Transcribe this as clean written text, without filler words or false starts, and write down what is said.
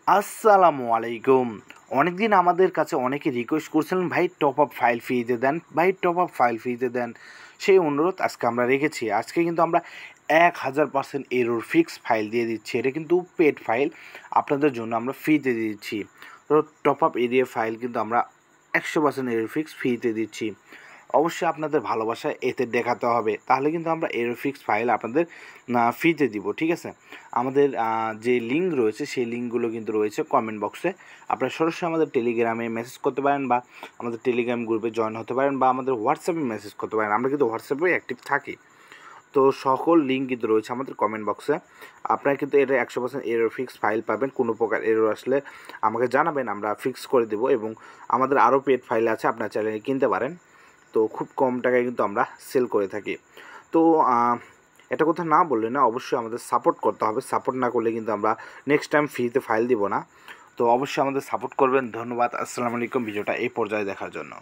আসসালামু আলাইকুম। অনেকদিন আমাদের কাছে অনেকে রিকোয়েস্ট করছিলেন, ভাই টপ আপ ফাইল ফ্রিতে দেন, ভাই টপ আপ ফাইল ফ্রিতে দেন। সেই অনুরোধ আজকে আমরা রেখেছি। আজকে কিন্তু আমরা 1000% এরর ফিক্স ফাইল দিয়ে দিচ্ছি। এটা কিন্তু পেড ফাইল, আপনাদের জন্য আমরা ফ্রিতে দিয়ে দিচ্ছি। তো টপ আপ এরিয়া ফাইল কিন্তু আমরা 100% এরর ফিক্স ফ্রিতে দিচ্ছি। অবশ্যই আপনাদের ভালোবাসা এতে দেখাতে হবে, তাহলে কিন্তু আমরা এরর ফিক্স ফাইল আপনাদের ফ্রিতে দিব, ঠিক আছে। আমাদের যে লিঙ্ক রয়েছে সেই লিঙ্কগুলো কিন্তু রয়েছে কমেন্ট বক্সে। আপনারা সরাসরি আমাদের টেলিগ্রামে মেসেজ করতে পারেন, বা আমাদের টেলিগ্রাম গ্রুপে জয়েন হতে পারেন, বা আমাদের হোয়াটসঅ্যাপে মেসেজ করতে পারেন। আমরা কিন্তু হোয়াটসঅ্যাপে অ্যাক্টিভ থাকি। তো সকল লিঙ্ক কিন্তু রয়েছে আমাদের কমেন্ট বক্সে। আপনারা কিন্তু এটা 100% এরর ফিক্স ফাইল পাবেন। কোনো প্রকার এরর আসলে আমাকে জানাবেন, আমরা ফিক্স করে দেবো। এবং আমাদের আরও পেড ফাইল আছে, আপনার চ্যানেলে কিনতে পারেন। তো খুব কম টাকায় কিন্তু আমরা সেল করে থাকি। তো এটা কথা না বললে না, অবশ্যই আমাদের সাপোর্ট করতে হবে। সাপোর্ট না করলে কিন্তু আমরা নেক্সট টাইম ফ্রিতে ফাইল দিব না। তো অবশ্যই আমাদের সাপোর্ট করবেন। ধন্যবাদ। আসসালামু আলাইকুম ভিডিওটা এই পর্যায়ে দেখার জন্য।